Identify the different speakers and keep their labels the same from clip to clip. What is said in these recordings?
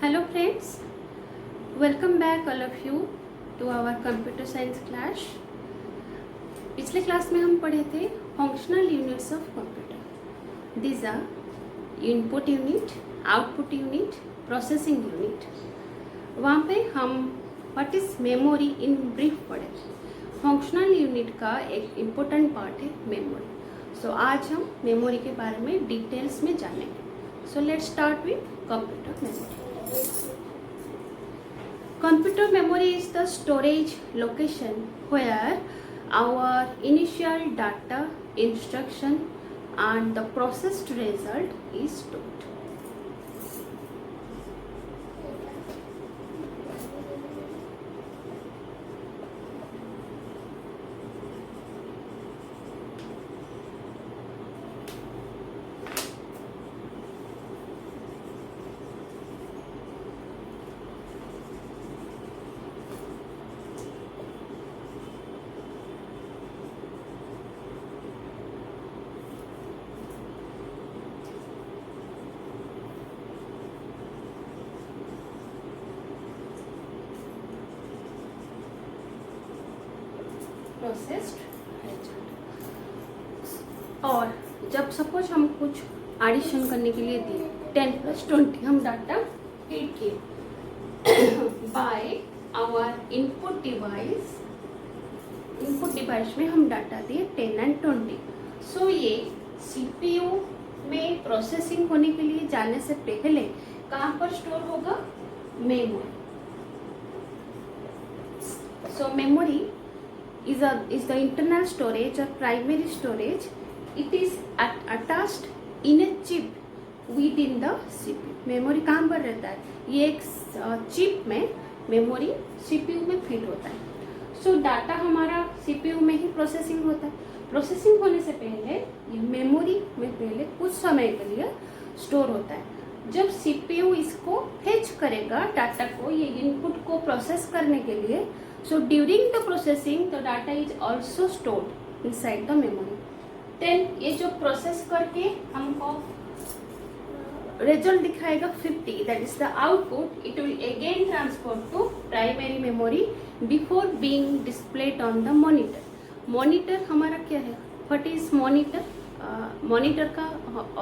Speaker 1: Hello friends, welcome back all of you to our computer science class. पिछले class में हम पढ़े थे functional units of computer. These are input unit, output unit, processing unit. वहाँ पे हम what is memory in brief पढ़े. Functional unit का एक इम्पोर्टेंट पार्ट है मेमोरी. सो आज हम मेमोरी के बारे में डिटेल्स में जानेंगे. So let's start with computer memory. Computer memory is the storage location where our initial data, instruction and the processed result is stored. Processed result. और जब सपोज हम कुछ एडिशन करने के लिए दिए 10 + 20 हम डाटा फीड किए by our input device. Input device में हम डाटा दिए 10 और 20. सो ये सीपीयू में प्रोसेसिंग होने के लिए जाने से पहले कहाँ पर स्टोर होगा? Memory. So memory is the internal storage or primary storage. It is attached in a chip within the CPU. Memory कहाँ पर रहता है? ये एक चिप में मेमोरी सीपीयू में फिट होता है. सो डाटा हमारा सीपीयू में ही प्रोसेसिंग होता है. प्रोसेसिंग होने से पहले ये मेमोरी में पहले कुछ समय के लिए स्टोर होता है. जब सीपीयू इसको फेच करेगा डाटा को, ये इनपुट को प्रोसेस करने के लिए, so during the processing the data is also stored inside the memory. then ये जो प्रोसेस करके हमको रिजल्ट दिखाएगा 50, that is the output. It will again transfer to primary memory before being displayed on the monitor. Monitor हमारा क्या है? What is monitor? Monitor का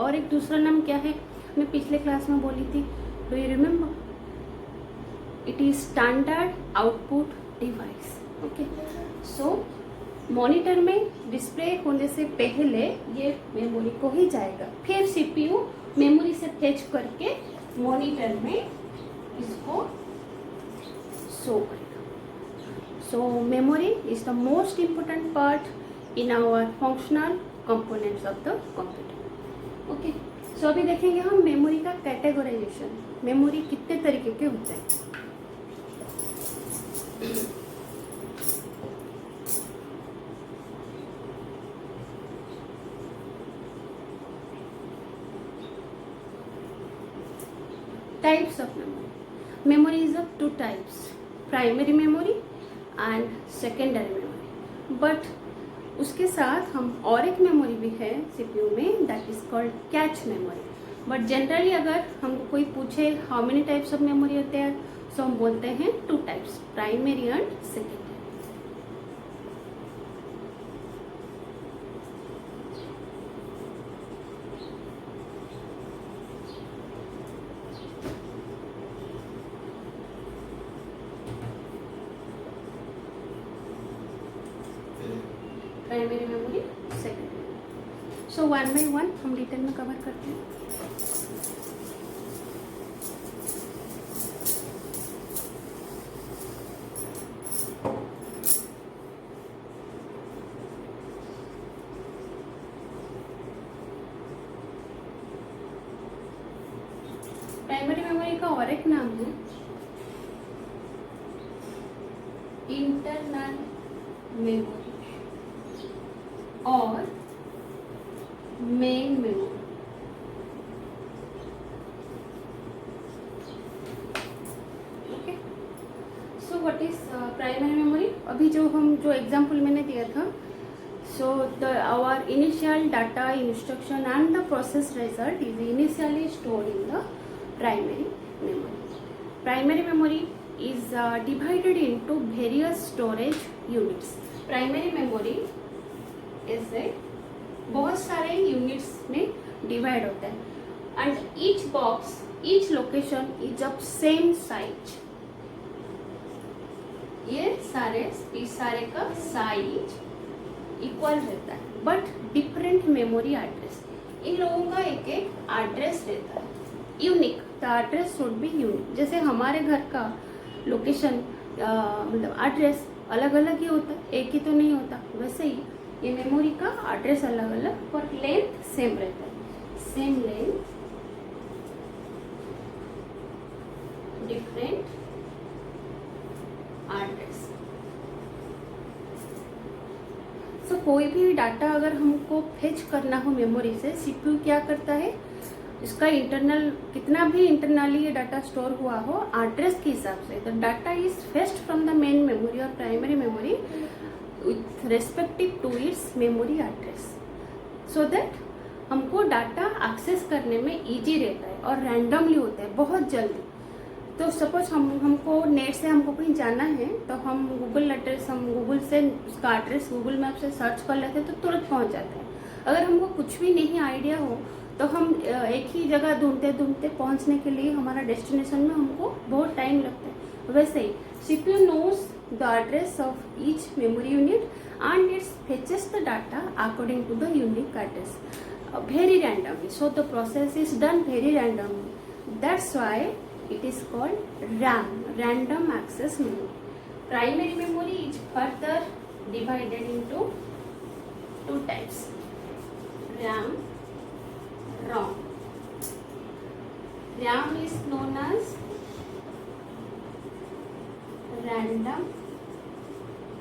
Speaker 1: और एक दूसरा नाम क्या है? मैं पिछले क्लास में बोली थी. Do you remember? It is standard output device. Okay. So monitor में डिस्प्ले होने से पहले ये मेमोरी को ही जाएगा, फिर सीपीयू मेमोरी से फेच करके मॉनिटर में इसको शो करेगा. So memory is the most important part in our functional components of the computer. Okay. So अभी देखेंगे हम मेमोरी का कैटेगराइजेशन. मेमोरी कितने तरीके के होते हैं? Types of memory. Memory is of two types: primary memory and secondary memory. But उसके साथ हम और एक मेमोरी भी है सीपीयू में, that is called cache memory. But generally अगर हमको कोई पूछे how many types of memory होते हैं, सो हम बोलते हैं 2 types, primary and secondary. Primary memory, secondary. So one by one हम डिटेल में कवर करते हैं. प्राइमरी मेमोरी का और एक नाम है इंटरनल मेमोरी और main memory. Okay. So what is primary memory? अभी जो एग्जांपल मैंने दिया था, सो our initial data, instruction and the process result is initially stored in the primary memory. Primary memory is divided into various storage units. Primary memory ऐसे बहुत सारे units में divide होता है and each box each location is of same size. ये सारे का size equal रहता है बट डिफरेंट मेमोरी एड्रेस. इन लोगों का एक एक एड्रेस रहता है unique. The address should be unique. जैसे हमारे घर का लोकेशन मतलब एड्रेस अलग अलग ही होता है, एक ही तो नहीं होता. वैसे ही ये मेमोरी का एड्रेस अलग अलग पर लेंथ सेम रहता है. Same length different address. So कोई भी डाटा अगर हमको फेच करना हो मेमोरी से, सीपीयू क्या करता है, इसका इंटरनल कितना भी इंटरनली ये डाटा स्टोर हुआ हो एड्रेस के हिसाब से, the data is fetched from the main memory और primary memory with respective to its memory address, so that हमको डाटा एक्सेस करने में इजी रहता है और रैंडमली होता है बहुत जल्दी. तो सपोज हमको नेट से हमको कहीं जाना है तो हम गूगल एड्रेस, हम गूगल से उसका एड्रेस गूगल मैप से सर्च कर लेते हैं तो तुरंत पहुंच जाते हैं. अगर हमको कुछ भी नहीं आइडिया हो तो हम एक ही जगह ढूंढते ढूंढते पहुंचने के लिए हमारा डेस्टिनेशन में हमको बहुत टाइम लगता है. वैसे ही CPU knows the address of each memory unit and its fetches the data according to the unique address very randomly. So the process is done very randomly. That's why it is called RAM, random access memory. Primary memory is further divided into two types, RAM, ROM. RAM is known as random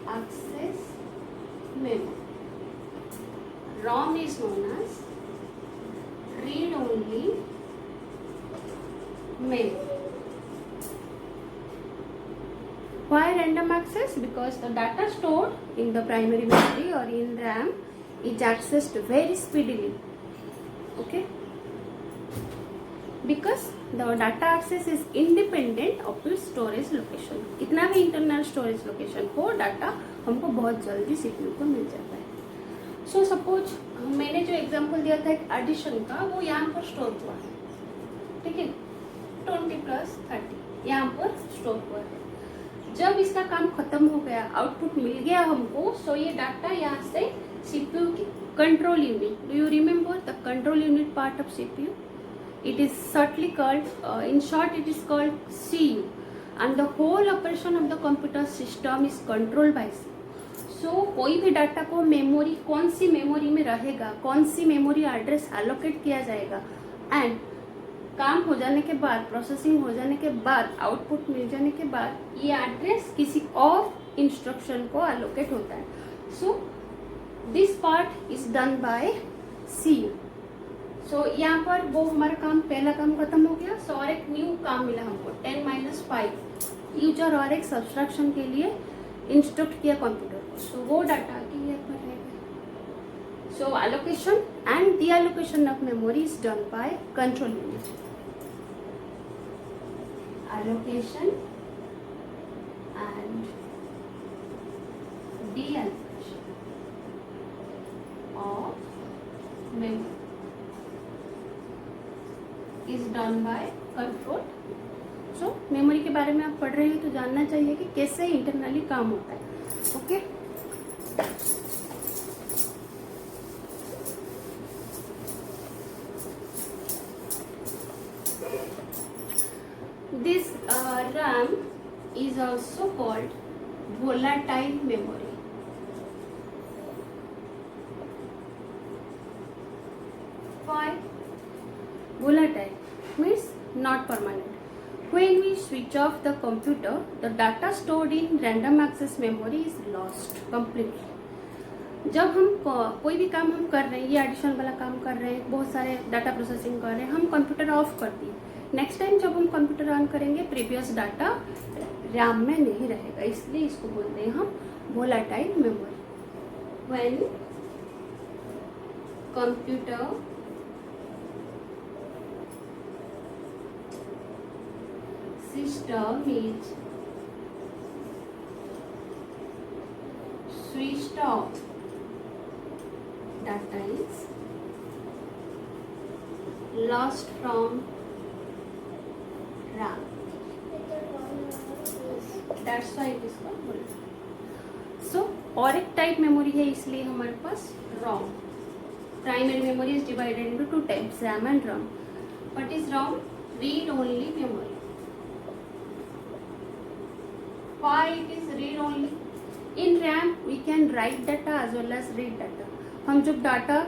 Speaker 1: access memory. ROM is known as read only memory. Why random access? Because the data stored in the primary memory or in RAM is accessed very speedily. Okay? Because the data access is independent of its storage location. कितना भी internal storage location हो, data हमको बहुत जल्दी CPU को मिल जाता है. So suppose मैंने जो एग्जांपल दिया था एक एडिशन का, वो यहाँ पर स्टोर हुआ है. ठीक है, 20 + 30 यहाँ पर स्टोर हुआ है. जब इसका काम खत्म हो गया, आउटपुट मिल गया हमको, सो ये डाटा यहाँ से सीपीयू की control unit, do you remember the control unit part of CPU? It is shortly called, in short it is called CU, and the whole operation of the computer system is controlled by C. So कोई भी data को memory, कौन सी memory में रहेगा, कौन सी memory address allocate किया जाएगा, and काम हो जाने के बाद, प्रोसेसिंग हो जाने के बाद, आउटपुट मिल जाने के बाद ये एड्रेस किसी और इंस्ट्रक्शन को एलोकेट होता है. So this part is done by CU. So यहाँ पर वो हमारा काम, पहला काम खत्म हो गया. सो और एक न्यू काम मिला हमको, 10 - 5 यूजर और एक सब्सट्रैक्शन के लिए इंस्ट्रक्ट किया कंप्यूटर को. सो वो डाटा की ये पर रहेगा. सो allocation and deallocation of memory is done by control unit. Allocation and deallocation of memory is done by control. So memory के बारे में आप पढ़ रहे हैं तो जानना चाहिए कि कैसे इंटरनली काम होता है. Okay, this RAM is also called volatile memory. Why? Volatile means not permanent. When we switch off the computer, the data stored in random access memory is lost completely. जब हम कोई भी काम हम कर रहे हैं, ये एडिशन वाला काम कर रहे हैं, बहुत सारे डाटा प्रोसेसिंग कर रहे हैं, हम कंप्यूटर ऑफ कर दिए. नेक्स्ट टाइम जब हम कंप्यूटर ऑन करेंगे, प्रीवियस डाटा रैम में नहीं रहेगा, इसलिए इसको बोलते हैं हम volatile memory. When computer system is switched off, data is lost from RAM. That's why it is called bullet. So और एक टाइप मेमोरी है इसलिए हमारे पास ROM. Primary memory is divided into two types, RAM and ROM. What is ROM? Read only memory. Why it is read only? In RAM we can write data as well as read data. हम जब data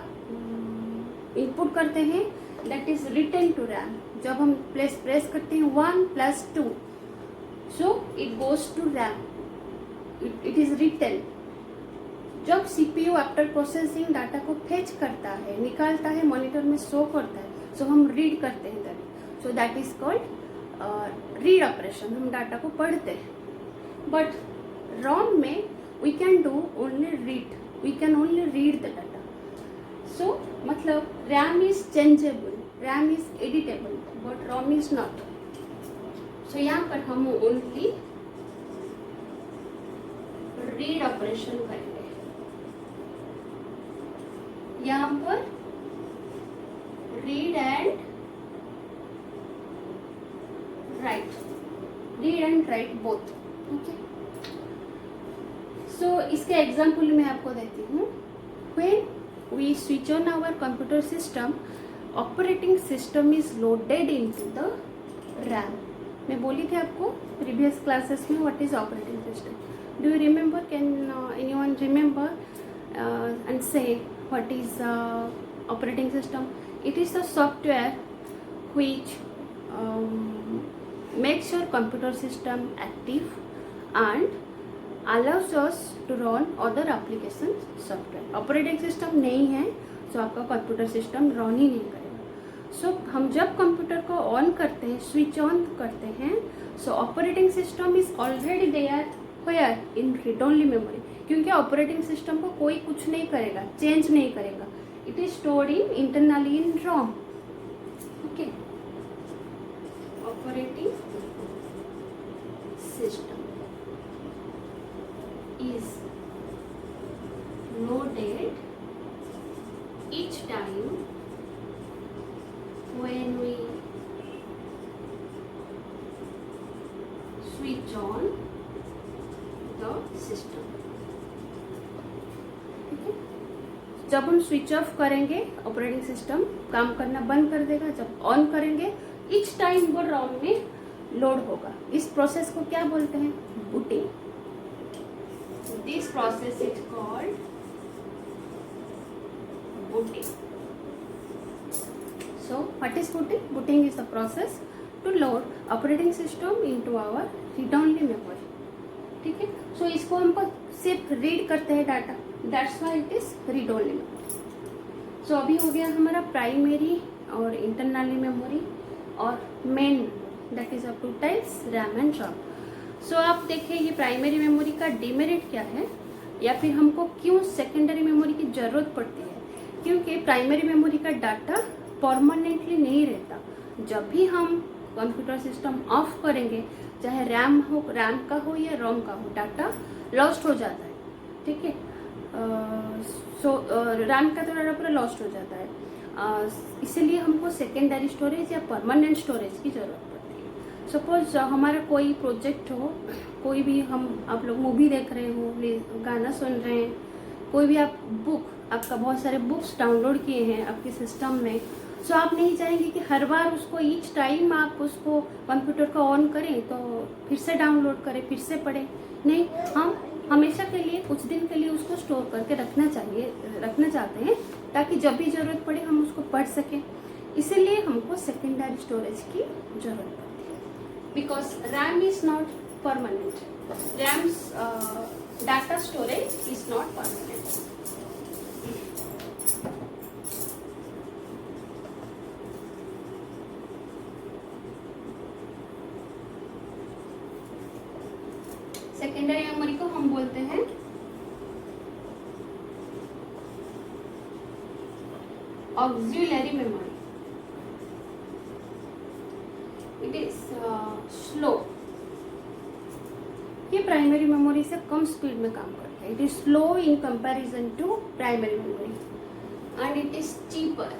Speaker 1: input करते हैं that is written to RAM. जब हम press करते हैं 1 + 2, so it goes to RAM. It is written. जब CPU after processing data को फेच करता है, निकालता है, मॉनिटर में शो करता है, सो हम रीड करते हैं तभी. So that is called read operation. हम डाटा को पढ़ते हैं. बट ROM में we can do only read. We can only read the data. So मतलब RAM is changeable, RAM is editable, but ROM is not. So यहाँ पर हम only read operation करेंगे. यहाँ पर read and write both. Okay. So इसके example मैं आपको देती हूँ. When we switch on our computer system, operating system is loaded into the RAM. मैं बोली थी आपको प्रीवियस क्लासेस में what is operating system. Do you remember? Can anyone remember and say what is operating system? It is the software which makes your computer system active and allows us to run other applications software. Operating system नहीं है तो आपका computer system run ही नहीं करेगा. सो हम जब computer को on करते हैं, स्विच ऑन करते हैं, so operating system is already there. Where? In read only memory. क्योंकि ऑपरेटिंग सिस्टम को कोई कुछ नहीं करेगा, चेंज नहीं करेगा. It is stored in internally in ROM. Okay. Operating system is loaded each time when we switch on the system. जब हम स्विच ऑफ करेंगे ऑपरेटिंग सिस्टम काम करना बंद कर देगा. जब ऑन करेंगे इच टाइम वो ROM में लोड होगा. इस प्रोसेस को क्या बोलते हैं? Booting. This process is called booting. So what is booting? Booting is the process to load operating system into our read-only memory. ठीक है. सो इसको हम सिर्फ रीड करते हैं data. That's why it is read only memory. So अभी हो गया हमारा प्राइमरी और इंटरनली मेमोरी और main. That is of two types, RAM and ROM. So आप देखिए ये प्राइमरी मेमोरी का डिमेरिट क्या है या फिर हमको क्यों सेकेंडरी मेमोरी की जरूरत पड़ती है. क्योंकि प्राइमरी मेमोरी का डाटा परमानेंटली नहीं रहता. जब भी हम कंप्यूटर सिस्टम ऑफ करेंगे, चाहे RAM का हो या ROM का हो, डाटा लॉस्ट हो जाता है. ठीक है. सो RAM का तो डाटा पूरा लॉस्ट हो जाता है. इसीलिए हमको सेकेंडरी स्टोरेज या परमानेंट स्टोरेज की जरूरत पड़ती है. सपोज हमारा कोई प्रोजेक्ट हो, कोई भी आप लोग मूवी देख रहे हो, गाना सुन रहे हैं, कोई भी आप आपका बहुत सारे बुक्स डाउनलोड किए हैं आपके सिस्टम में. सो आप नहीं चाहेंगे कि हर बार उसको ईच टाइम आप उसको कंप्यूटर को ऑन करें तो फिर से डाउनलोड करें, फिर से पढ़ें. नहीं, हम हमेशा के लिए कुछ दिन के लिए उसको स्टोर करके रखना चाहते हैं ताकि जब भी ज़रूरत पड़े हम उसको पढ़ सकें. इसीलिए हमको सेकेंडरी स्टोरेज की ज़रूरत पड़ती है. Because RAM is not permanent. RAM's data storage is not permanent. Secondary memory को हम बोलते हैं auxiliary memory. It is slow, ये प्राइमरी मेमोरी से कम स्पीड में काम करता है. It is slow in comparison to primary memory and it is cheaper.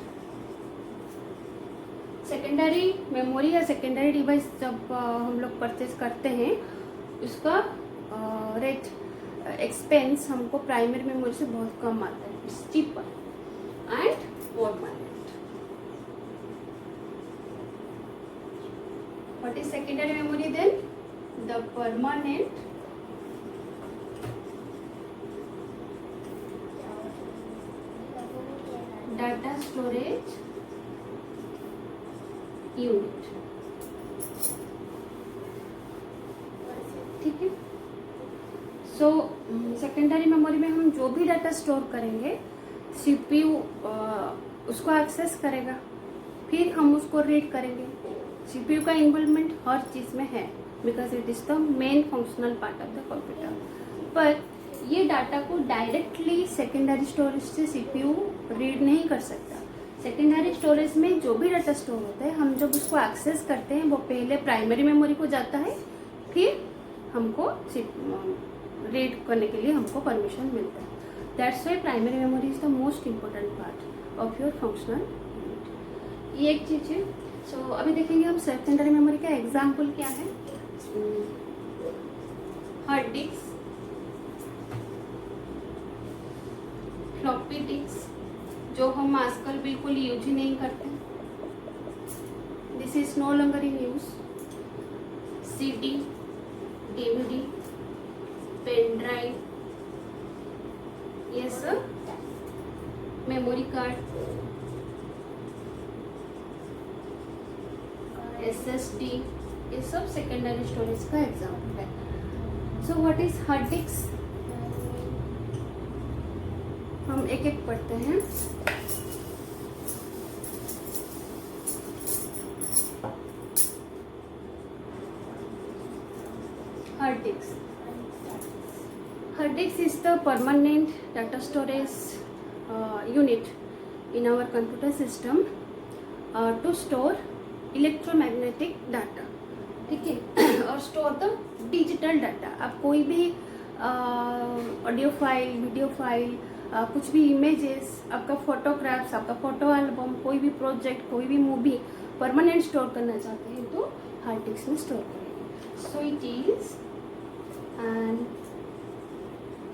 Speaker 1: Secondary memory या सेकेंडरी डिवाइस जब हम लोग परचेज करते हैं, उसका रेट एक्सपेंस हमको प्राइमरी मेमोरी से बहुत कम आता है. It's cheaper and permanent. What is secondary memory then? The permanent data storage unit. ठीक है. सो सेकेंडरी मेमोरी में हम जो भी डाटा स्टोर करेंगे, सीपीयू उसको एक्सेस करेगा, फिर हम उसको रीड करेंगे. सीपीयू का इन्वॉल्वमेंट हर चीज में है because it is the main functional part of the computer. पर ये डाटा को डायरेक्टली सेकेंडरी स्टोरेज से सीपीयू रीड नहीं कर सकता. सेकेंडरी स्टोरेज में जो भी डाटा स्टोर होता है, हम जब उसको एक्सेस करते हैं वो पहले प्राइमरी मेमोरी को जाता है, फिर हमको रीड करने के लिए हमको परमिशन मिलता है. That's why primary memory is the most important part of your functional unit. ये एक चीज है. सो अभी देखेंगे हम सेकेंडरी मेमोरी का एग्जाम्पल क्या है. हार्ड डिस्क, फ्लॉपी डिस्क जो हम आजकल बिल्कुल यूज ही नहीं करते. This is no longer in use. CD, DVD, pen drive, ये सब मेमोरी कार्ड, एसएसडी, ये सब सेकेंडरी स्टोरेज का एग्जाम्पल है. So what is hard disk? हम एक एक पढ़ते हैं. Hard disc. Hard disk is the permanent data storage unit in our computer system to store electromagnetic data. ठीक है. और स्टोर द डिजिटल डाटा. आप कोई भी ऑडियो फाइल, वीडियो फाइल, कुछ भी इमेजेस, आपका फोटोग्राफ्स, आपका फोटो एल्बम, कोई भी प्रोजेक्ट, कोई भी मूवी परमानेंट स्टोर करना चाहते हैं तो हार्ड डिस्क में स्टोर करेंगे. So it is an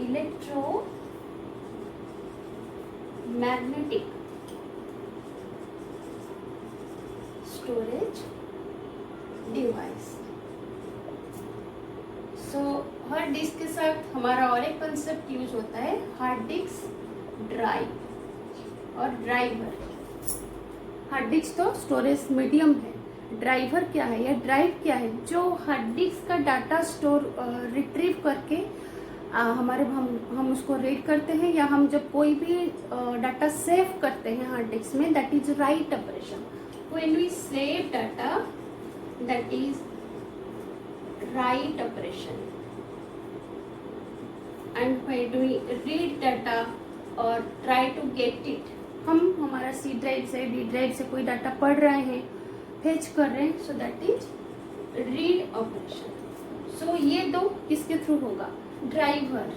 Speaker 1: electromagnetic storage device. So hard disk के साथ हमारा और एक कंसेप्ट यूज होता है, हार्ड डिस्क ड्राइव और ड्राइवर. हार्ड डिस्क तो स्टोरेज मीडियम है. ड्राइवर क्या है या ड्राइव क्या है? जो हार्ड डिस्क का डाटा स्टोर रिट्रीव करके हमारे हम उसको रीड करते हैं, या हम जब कोई भी डाटा सेव करते हैं हार्ड डिस्क में, that is write operation. When we save data, that is write operation. And when we read data और ट्राई टू गेट इट, हम हमारा सी ड्राइव से, डी ड्राइव से कोई डाटा पढ़ रहे हैं, फेच कर रहे हैं, so that is read operation. So ये दो किसके थ्रू होगा? ड्राइवर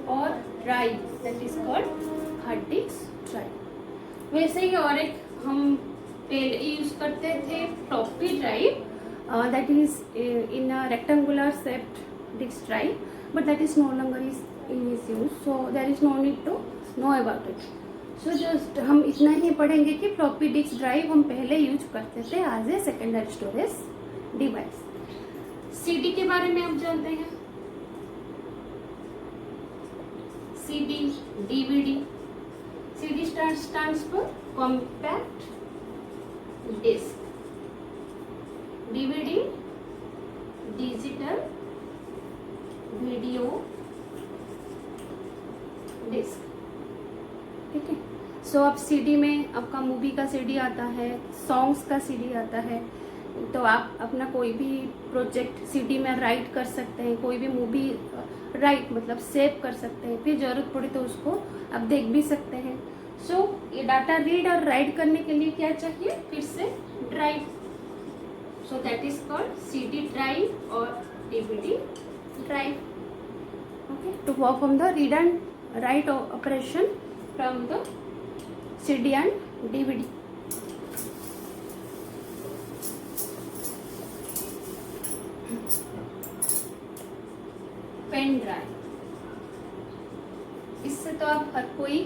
Speaker 1: और drive, that is called hard disk drive. वैसे ही और एक हम पहले यूज करते थे floppy drive, that is in a rectangular shaped disk drive, but that is no longer is in is use, so there is no need to know about it. So just हम इतना ही पढ़ेंगे कि floppy disk drive हम पहले use करते थे as a secondary storage device. CD के बारे में आप जानते हैं. CD, DVD. CD stands for compact disc. DVD, digital video disc. ठीक है. सो अब CD में आपका मूवी का CD आता है, सॉन्ग्स का CD आता है, तो आप अपना कोई भी प्रोजेक्ट CD में राइट कर सकते हैं. कोई भी मूवी राइट मतलब सेव कर सकते हैं, फिर जरूरत पड़ी तो उसको आप देख भी सकते हैं. सो ये डाटा रीड और राइट करने के लिए क्या चाहिए? फिर से drive. So that is called CD drive or DVD drive. Okay, to perform the read and write operation from the CD and DVD. Pen drive, इससे तो आप हर कोई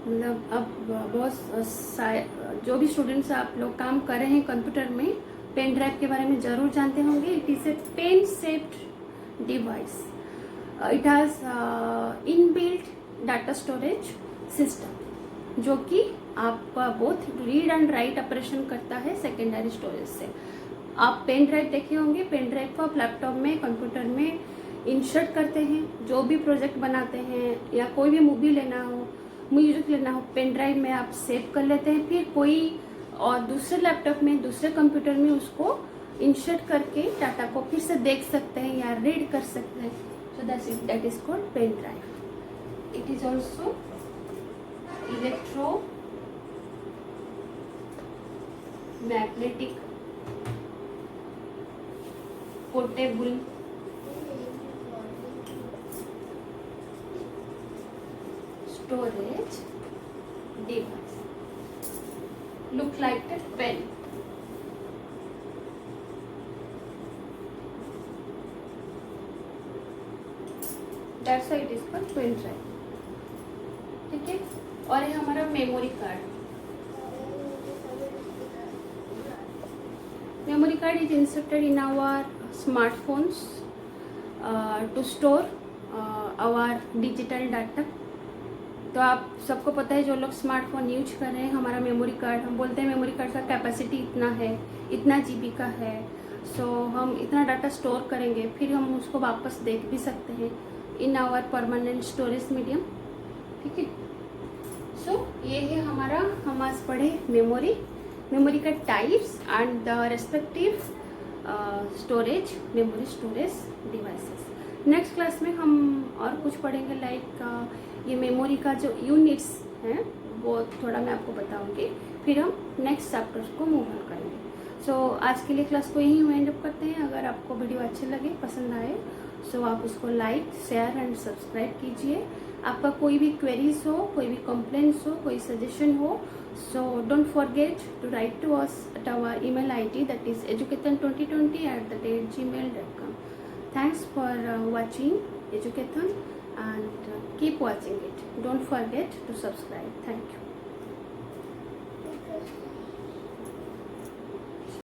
Speaker 1: मतलब अब बहुत जो भी स्टूडेंट्स आप लोग काम कर रहे हैं कंप्यूटर में, पेन ड्राइव के बारे में जरूर जानते होंगे. It is a pen shaped device. It has inbuilt data storage system जो कि आपका both read and write operation करता है सेकेंडरी स्टोरेज से. आप पेन ड्राइव देखे होंगे. पेन ड्राइव को आप लैपटॉप में, कंप्यूटर में इंसर्ट करते हैं. जो भी प्रोजेक्ट बनाते हैं या कोई भी मूवी लेना हो, म्यूजिक लेना हो, पेन ड्राइव में आप सेव कर लेते हैं. फिर कोई और दूसरे लैपटॉप में, दूसरे कंप्यूटर में उसको इंसर्ट करके डाटा को फिर से देख सकते हैं या रीड कर सकते हैं. So that is called pen drive. It is also electromagnetic portable storage device. Look like a pen. That's why it is called pen drive. ठीक है. और ये हमारा memory card. Memory card is inserted in our smartphones to store our digital data. तो आप सबको पता है, जो लोग स्मार्टफोन यूज कर रहे हैं, हमारा मेमोरी कार्ड, हम बोलते हैं मेमोरी कार्ड का कैपेसिटी इतना है, इतना जीबी का है. सो हम इतना डाटा स्टोर करेंगे, फिर हम उसको वापस देख भी सकते हैं in our permanent storage medium. ठीक है. सो ये है हमारा, हम आज पढ़े मेमोरी का types and the respective storage, memory storage devices. Next class में हम और कुछ पढ़ेंगे, लाइक ये मेमोरी का जो यूनिट्स हैं वो थोड़ा मैं आपको बताऊंगी. फिर हम नेक्स्ट चैप्टर को मूव ऑन करेंगे. सो आज के लिए क्लास को यहीं वाइंड अप करते हैं. अगर आपको वीडियो अच्छे लगे, पसंद आए, सो आप उसको लाइक, शेयर एंड सब्सक्राइब कीजिए. आपका कोई भी क्वेरीज हो, कोई भी कंप्लेंट्स हो, कोई सजेशन हो, so don't forget to write to us at our email ID, that is educathon2020@gmail.com. Thanks for watching Educathon and keep watching it. Don't forget to subscribe. Thank you.